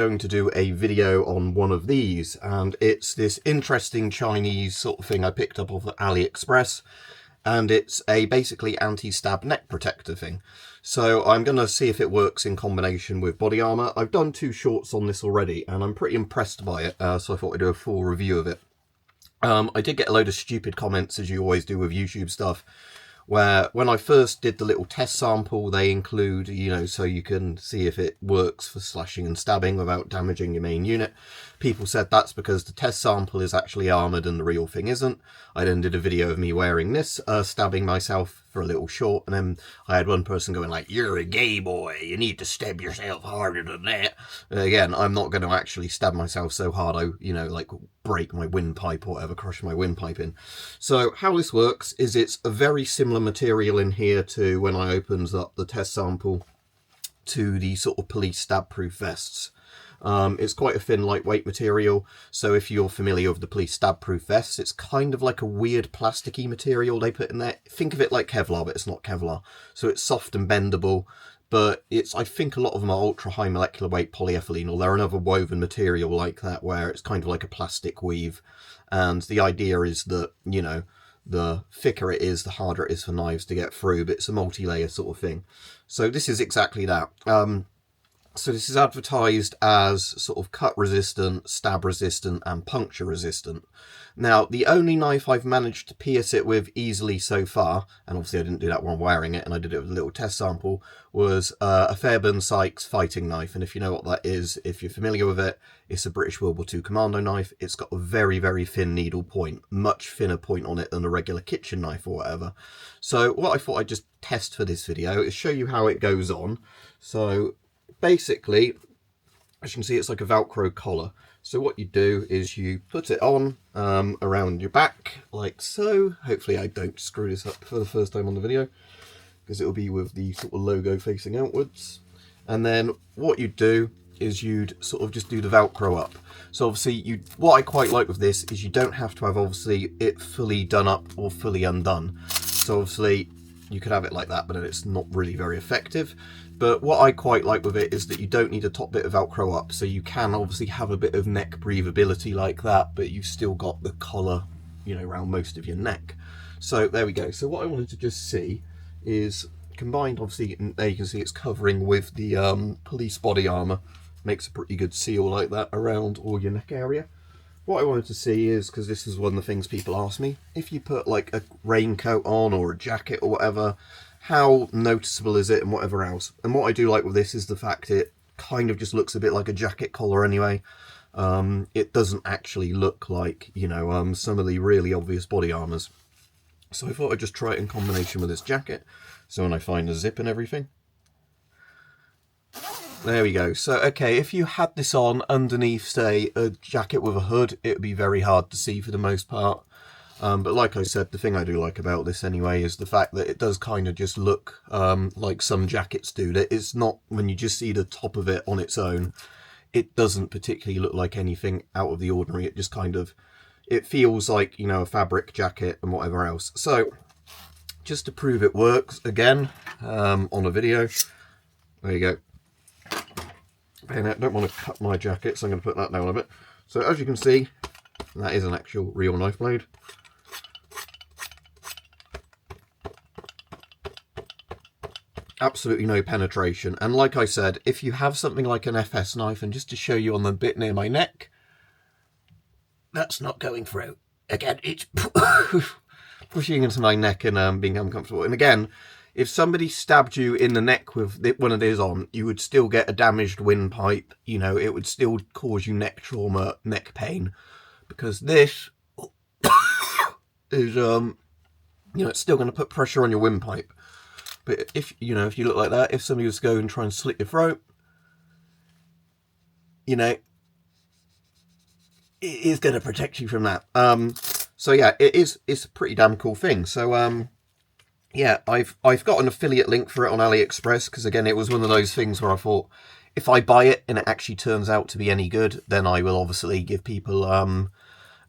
going to do a video on one of these, and it's this interesting Chinese sort of thing I picked up off of AliExpress, and it's a basically anti-stab neck protector thing. So I'm going to see if it works in combination with body armor. I've done 2 shorts on this already and I'm pretty impressed by it, so I thought I'd do a full review of it. I did get a load of stupid comments, as you always do with YouTube stuff, where when I first did the little test sample, they include, so you can see if it works for slashing and stabbing without damaging your main unit. People said that's because the test sample is actually armoured and the real thing isn't. I then did a video of me wearing this, stabbing myself for a little short, and then I had one person going like, "You're a gay boy, you need to stab yourself harder than that." Again, I'm not going to actually stab myself so hard I, like break my windpipe or whatever, crush my windpipe in. So how this works is it's a very similar material in here to when I opened up the test sample to the sort of police stab-proof vests. It's quite a thin, lightweight material, so if you're familiar with the police stab-proof vests, it's kind of like a weird plasticky material they put in there. Think of it like Kevlar, but it's not Kevlar. So it's soft and bendable, but I think a lot of them are ultra-high molecular weight polyethylene, or they're another woven material like that, where it's kind of like a plastic weave. And the idea is that, the thicker it is, the harder it is for knives to get through, but it's a multi-layer sort of thing. So this is exactly that. So this is advertised as sort of cut resistant, stab resistant and puncture resistant. Now, the only knife I've managed to pierce it with easily so far, and obviously I didn't do that while wearing it and I did it with a little test sample, was a Fairbairn Sykes fighting knife. And if you know what that is, if you're familiar with it, it's a British World War II commando knife. It's got a very, very thin needle point, much thinner point on it than a regular kitchen knife or whatever. So what I thought I'd just test for this video is show you how it goes on. So basically, as you can see, it's like a Velcro collar. So what you do is you put it on around your back, like so. Hopefully I don't screw this up for the first time on the video, because it will be with the sort of logo facing outwards. And then what you do is you'd sort of just do the Velcro up. So obviously, what I quite like with this is you don't have to have obviously it fully done up or fully undone. So obviously you could have it like that, but then it's not really very effective. But what I quite like with it is that you don't need a top bit of Velcro up, so you can obviously have a bit of neck breathability like that, but you've still got the collar, around most of your neck. So there we go. So what I wanted to just see is combined, obviously, there you can see it's covering with the police body armor. Makes a pretty good seal like that around all your neck area. What I wanted to see is, because this is one of the things people ask me, if you put like a raincoat on or a jacket or whatever, how noticeable is it and whatever else. And what I do like with this is the fact it kind of just looks a bit like a jacket collar anyway. It doesn't actually look like, some of the really obvious body armors. So I thought I'd just try it in combination with this jacket. So when I find a zip and everything. There we go. So, okay, if you had this on underneath, say, a jacket with a hood, it would be very hard to see for the most part. But like I said, the thing I do like about this anyway is the fact that it does kind of just look like some jackets do. It's not, when you just see the top of it on its own, it doesn't particularly look like anything out of the ordinary. It just kind of, it feels like, a fabric jacket and whatever else. So, just to prove it works, again, on a video, there you go. And I don't want to cut my jacket, so I'm going to put that down a bit. So as you can see, that is an actual real knife blade. Absolutely no penetration. And like I said, if you have something like an FS knife, and just to show you on the bit near my neck, that's not going through. Again, it's pushing into my neck and being uncomfortable. And again, if somebody stabbed you in the neck with one of these on, you would still get a damaged windpipe. It would still cause you neck trauma, neck pain, because this is, it's still going to put pressure on your windpipe. But if you look like that, if somebody was to go and try and slit your throat, it is going to protect you from that. So yeah, it's a pretty damn cool thing. So yeah, I've got an affiliate link for it on AliExpress, because again, it was one of those things where I thought, if I buy it and it actually turns out to be any good, then I will obviously give people an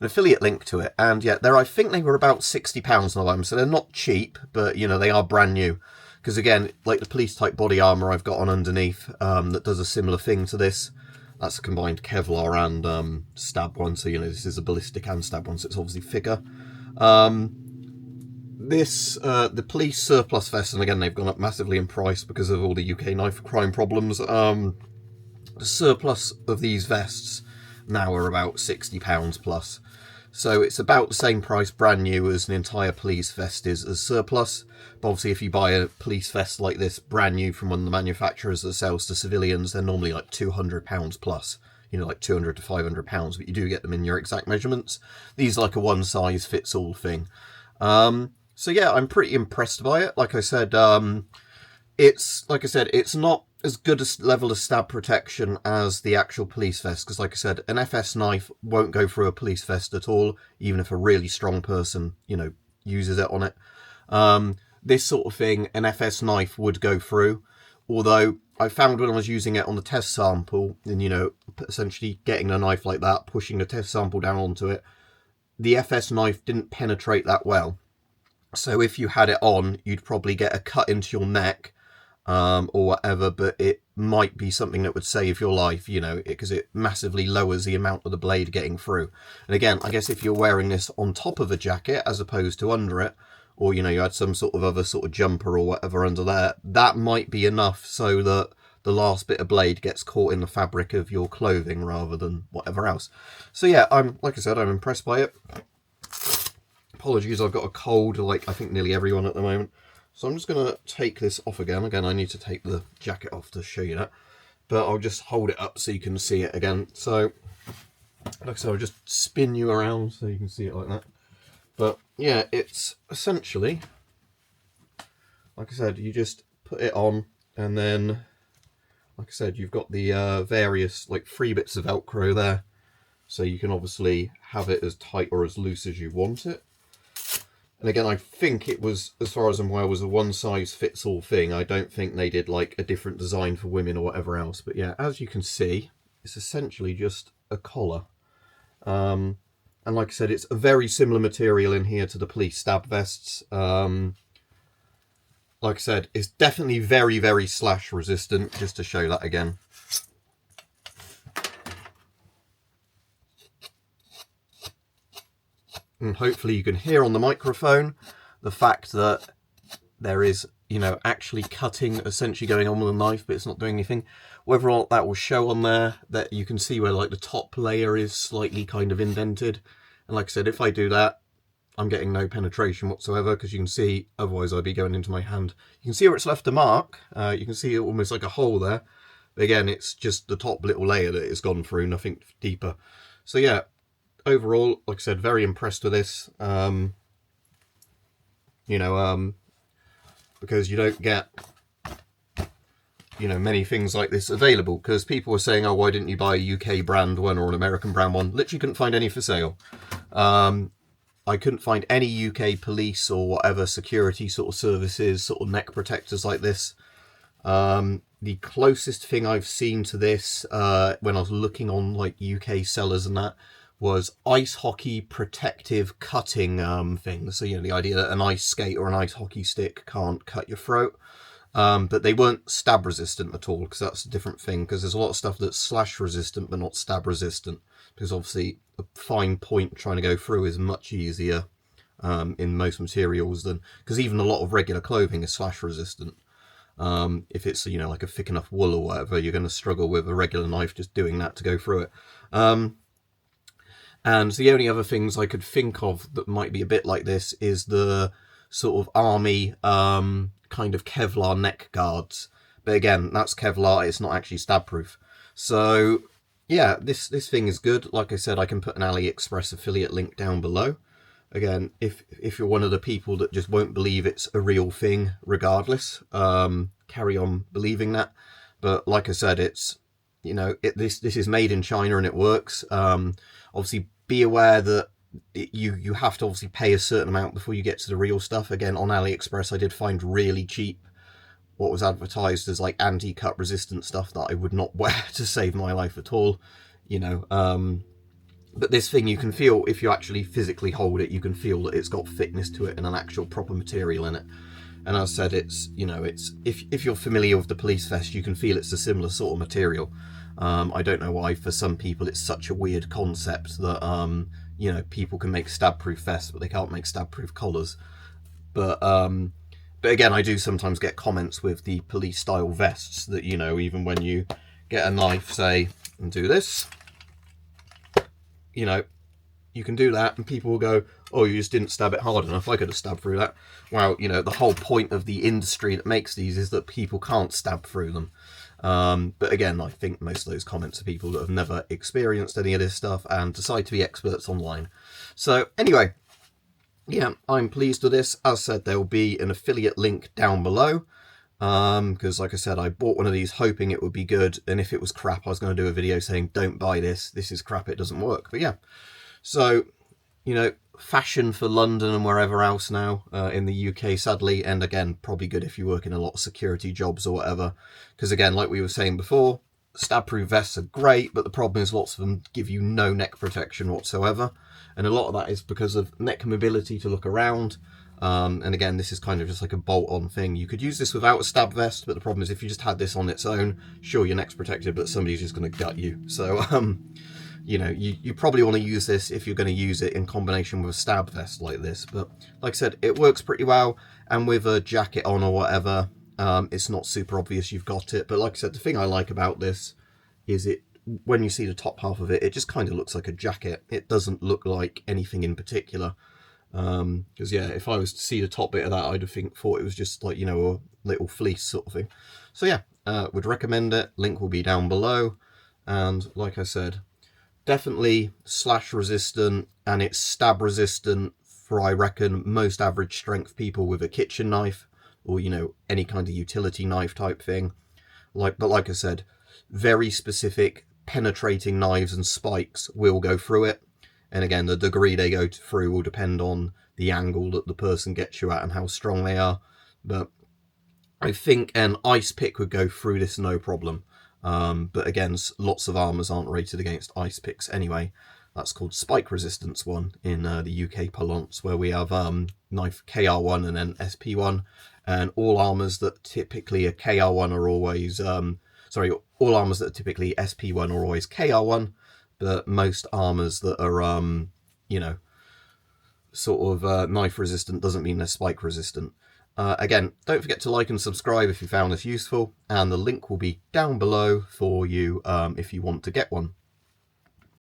affiliate link to it. And yeah, I think they were about £60 on them, so they're not cheap, but they are brand new. Because again, like the police type body armor I've got on underneath, that does a similar thing to this, That's a combined Kevlar and stab one, so this is a ballistic and stab one, so it's obviously thicker. The police surplus vest, and again they've gone up massively in price because of all the UK knife crime problems. The surplus of these vests now are about £60 plus. So it's about the same price brand new as an entire police vest is as surplus. But obviously if you buy a police vest like this brand new from one of the manufacturers that sells to civilians, they're normally like £200 plus. Like £200 to £500, but you do get them in your exact measurements. These are like a one size fits all thing. So yeah, I'm pretty impressed by it. Like I said, it's not as good a level of stab protection as the actual police vest, because like I said, an FS knife won't go through a police vest at all, even if a really strong person, uses it on it. This sort of thing, an FS knife would go through, although I found when I was using it on the test sample, and essentially getting a knife like that, pushing the test sample down onto it, the FS knife didn't penetrate that well. So if you had it on, you'd probably get a cut into your neck, or whatever, but it might be something that would save your life, because it massively lowers the amount of the blade getting through. And again, I guess if you're wearing this on top of a jacket as opposed to under it, or you had some sort of other sort of jumper or whatever under there, that might be enough so that the last bit of blade gets caught in the fabric of your clothing rather than whatever else. So yeah, like I said, I'm impressed by it. Apologies, I've got a cold like I think nearly everyone at the moment. So I'm just going to take this off again. Again, I need to take the jacket off to show you that. But I'll just hold it up so you can see it again. So, like I said, I'll just spin you around so you can see it like that. But, yeah, it's essentially, like I said, you just put it on. And then, like I said, you've got the various, like, 3 bits of Velcro there. So you can obviously have it as tight or as loose as you want it. And again, I think it was, as far as I'm aware, was a one-size-fits-all thing. I don't think they did, like, a different design for women or whatever else. But yeah, as you can see, it's essentially just a collar. And like I said, it's a very similar material in here to the police stab vests. Like I said, it's definitely very, very slash resistant, just to show that again. And hopefully you can hear on the microphone the fact that there is, actually cutting essentially going on with a knife, but it's not doing anything. Whether or not that will show on there, that you can see where like the top layer is slightly kind of indented. And like I said, if I do that, I'm getting no penetration whatsoever, because you can see, otherwise I'd be going into my hand. You can see where it's left a mark. You can see almost like a hole there. But again, it's just the top little layer that it's gone through, nothing deeper. So yeah. Overall, like I said, very impressed with this. Because you don't get, many things like this available. Because people were saying, oh, why didn't you buy a UK brand one or an American brand one? Literally couldn't find any for sale. I couldn't find any UK police or whatever security sort of services, sort of neck protectors like this. The closest thing I've seen to this, when I was looking on like UK sellers and that, was ice hockey protective cutting things. So, the idea that an ice skate or an ice hockey stick can't cut your throat. But they weren't stab resistant at all, because that's a different thing, because there's a lot of stuff that's slash resistant but not stab resistant, because obviously a fine point trying to go through is much easier in most materials than, because even a lot of regular clothing is slash resistant. If it's, like a thick enough wool or whatever, you're going to struggle with a regular knife just doing that to go through it. And the only other things I could think of that might be a bit like this is the sort of army kind of Kevlar neck guards. But again, that's Kevlar, it's not actually stab proof. So yeah, this thing is good. Like I said, I can put an AliExpress affiliate link down below. Again, if you're one of the people that just won't believe it's a real thing regardless, carry on believing that. But like I said, it's, this is made in China and it works. Obviously, be aware that you have to obviously pay a certain amount before you get to the real stuff. Again, on AliExpress, I did find really cheap what was advertised as like anti-cut resistant stuff that I would not wear to save my life at all. But this thing, you can feel, if you actually physically hold it, you can feel that it's got thickness to it and an actual proper material in it. And as I said, it's, it's if you're familiar with the police vest, you can feel it's a similar sort of material. I don't know why for some people it's such a weird concept that you know, people can make stab-proof vests but they can't make stab-proof collars. But again, I do sometimes get comments with the police-style vests that, you know, even when you get a knife, say, and do this, you know, you can do that and people will go, oh, you just didn't stab it hard enough, I could have stabbed through that. Well, you know, the whole point of the industry that makes these is that people can't stab through them. But again, I think most of those comments are people that have never experienced any of this stuff and decide to be experts online. So anyway, yeah, I'm pleased with this. As said, there will be an affiliate link down below. Because like I said, I bought one of these hoping it would be good, and if it was crap, I was going to do a video saying, don't buy this, this is crap, it doesn't work. But yeah, so, you know, fashion for London and wherever else now in the UK, sadly, and again, probably good if you work in a lot of security jobs or whatever, because again, like we were saying before, stab-proof vests are great, but the problem is lots of them give you no neck protection whatsoever, and a lot of that is because of neck mobility to look around. And again, this is kind of just like a bolt-on thing. You could use this without a stab vest, but the problem is if you just had this on its own, sure, your neck's protected, but somebody's just going to gut you. So, you know, you probably want to use this if you're going to use it in combination with a stab vest like this. But like I said, it works pretty well, and with a jacket on or whatever, it's not super obvious you've got it. But like I said, the thing I like about this is it, when you see the top half of it, it just kind of looks like a jacket. It doesn't look like anything in particular. Because yeah, if I was to see the top bit of that, I'd have thought it was just like, you know, a little fleece sort of thing. So yeah, would recommend it. Link will be down below. And like I said, definitely slash resistant, and it's stab resistant for, I reckon, most average strength people with a kitchen knife or, you know, any kind of utility knife type thing. But like I said, very specific penetrating knives and spikes will go through it. And again, the degree they go through will depend on the angle that the person gets you at and how strong they are. But I think an ice pick would go through this no problem. But again, lots of armours aren't rated against ice picks anyway. That's called spike resistance one in the UK parlance, where we have knife KR1 and then SP1. And all armours that typically are KR1 are always... all armours that are typically SP1 are always KR1. But most armours that are, you know, sort of knife resistant doesn't mean they're spike resistant. Again, don't forget to like and subscribe if you found this useful, and the link will be down below for you if you want to get one.